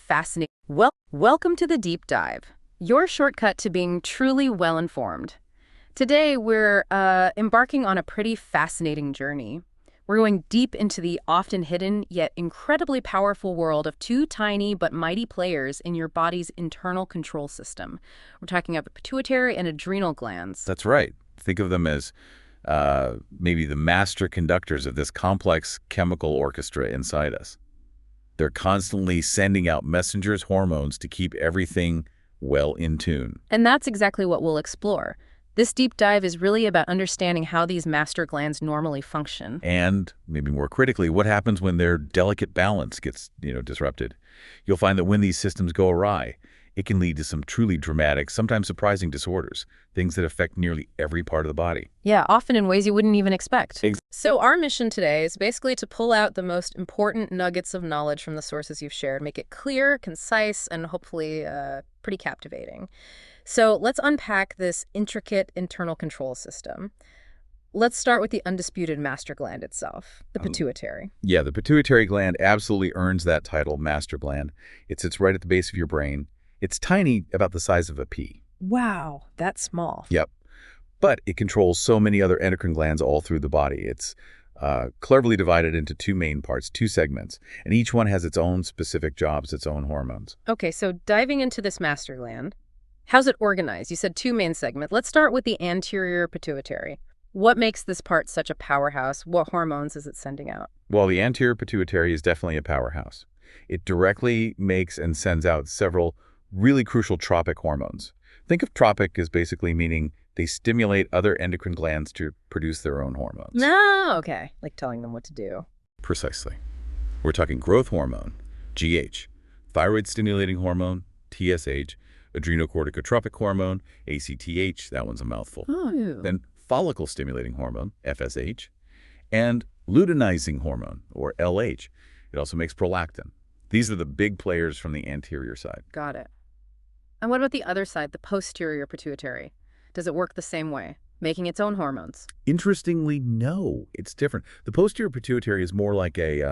fascinating. Welcome to the Deep Dive, your shortcut to being truly well-informed. Today, we're embarking on a pretty fascinating journey. We're going deep into the often hidden, yet incredibly powerful world of two tiny but mighty players in your body's internal control system. We're talking about the pituitary and adrenal glands. That's right. Think of them as maybe the master conductors of this complex chemical orchestra inside us. They're constantly sending out messengers, hormones, to keep everything well in tune. And that's exactly what we'll explore. This deep dive is really about understanding how these master glands normally function. And, maybe more critically, what happens when their delicate balance gets, disrupted. You'll find that when these systems go awry, it can lead to some truly dramatic, sometimes surprising disorders, things that affect nearly every part of the body. Yeah, often in ways you wouldn't even expect. So our mission today is basically to pull out the most important nuggets of knowledge from the sources you've shared, make it clear, concise, and hopefully pretty captivating. So let's unpack this intricate internal control system. Let's start with the undisputed master gland itself, the pituitary. Yeah, the pituitary gland absolutely earns that title, master gland. It sits right at the base of your brain. It's tiny, about the size of a pea. Wow, that's small. Yep. But it controls so many other endocrine glands all through the body. It's cleverly divided into two main parts, two segments, and each one has its own specific jobs, its own hormones. Okay, so diving into this master gland, how's it organized? You said two main segments. Let's start with the anterior pituitary. What makes this part such a powerhouse? What hormones is it sending out? Well, the anterior pituitary is definitely a powerhouse. It directly makes and sends out several really crucial tropic hormones. Think of tropic as basically meaning they stimulate other endocrine glands to produce their own hormones. No, okay. Like telling them what to do. Precisely. We're talking growth hormone, GH, thyroid-stimulating hormone, TSH, adrenocorticotropic hormone, ACTH, that one's a mouthful. Oh. Then follicle-stimulating hormone, FSH, and luteinizing hormone, or LH. It also makes prolactin. These are the big players from the anterior side. Got it. And what about the other side, the posterior pituitary? Does it work the same way, making its own hormones? Interestingly, no. It's different. The posterior pituitary is more like a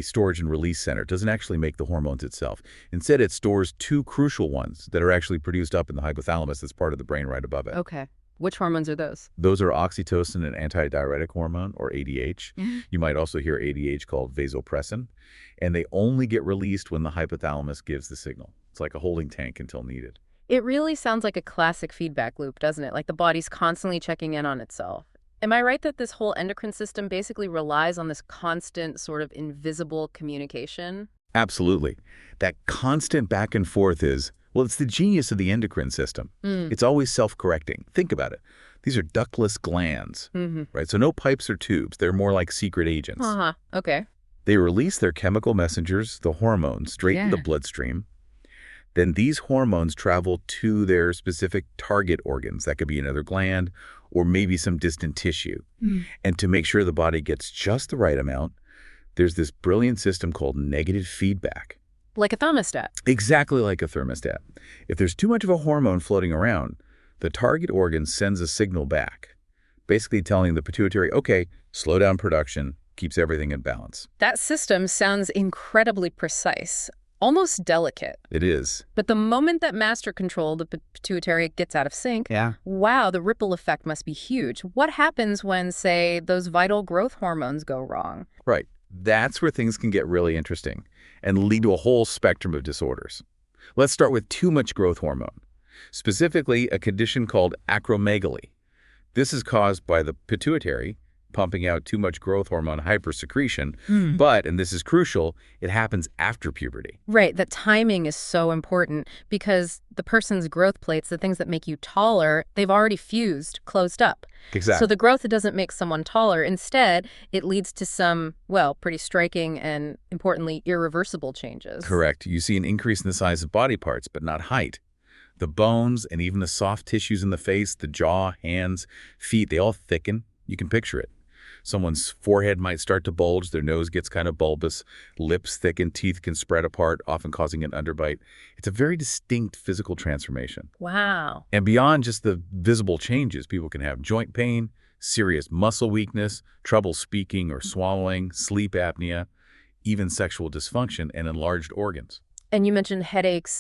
storage and release center. It doesn't actually make the hormones itself. Instead, it stores two crucial ones that are actually produced up in the hypothalamus that's part of the brain right above it. Okay. Which hormones are those? Those are oxytocin and antidiuretic hormone, or ADH. You might also hear ADH called vasopressin. And they only get released when the hypothalamus gives the signal. It's like a holding tank until needed. It really sounds like a classic feedback loop, doesn't it? Like the body's constantly checking in on itself. Am I right that this whole endocrine system basically relies on this constant sort of invisible communication? Absolutely. That constant back and forth is, well, it's the genius of the endocrine system. It's always self-correcting. Think about it. These are ductless glands, right? So no pipes or tubes. They're more like secret agents. Okay. They release their chemical messengers, the hormones, straight in the bloodstream. Then these hormones travel to their specific target organs. That could be another gland or maybe some distant tissue. And to make sure the body gets just the right amount, there's this brilliant system called negative feedback. Like a thermostat. Exactly like a thermostat. If there's too much of a hormone floating around, the target organ sends a signal back, basically telling the pituitary, okay, slow down production, keeps everything in balance. That system sounds incredibly precise, almost delicate. It is. But the moment that master control, the pituitary, gets out of sync, wow, the ripple effect must be huge. What happens when, say, those vital growth hormones go wrong? Right. That's where things can get really interesting and lead to a whole spectrum of disorders. Let's start with too much growth hormone, specifically a condition called acromegaly. This is caused by the pituitary pumping out too much growth hormone hypersecretion, but, and this is crucial, it happens after puberty. Right, that timing is so important because the person's growth plates, the things that make you taller, they've already fused, closed up. Exactly. So the growth doesn't make someone taller. Instead, it leads to some, well, pretty striking and, importantly, irreversible changes. Correct. You see an increase in the size of body parts, but not height. The bones and even the soft tissues in the face, the jaw, hands, feet, they all thicken. You can picture it. Someone's forehead might start to bulge, their nose gets kind of bulbous, lips thicken, teeth can spread apart, often causing an underbite. It's a very distinct physical transformation. Wow. And beyond just the visible changes, people can have joint pain, serious muscle weakness, trouble speaking or swallowing, sleep apnea, even sexual dysfunction and enlarged organs. And you mentioned headaches,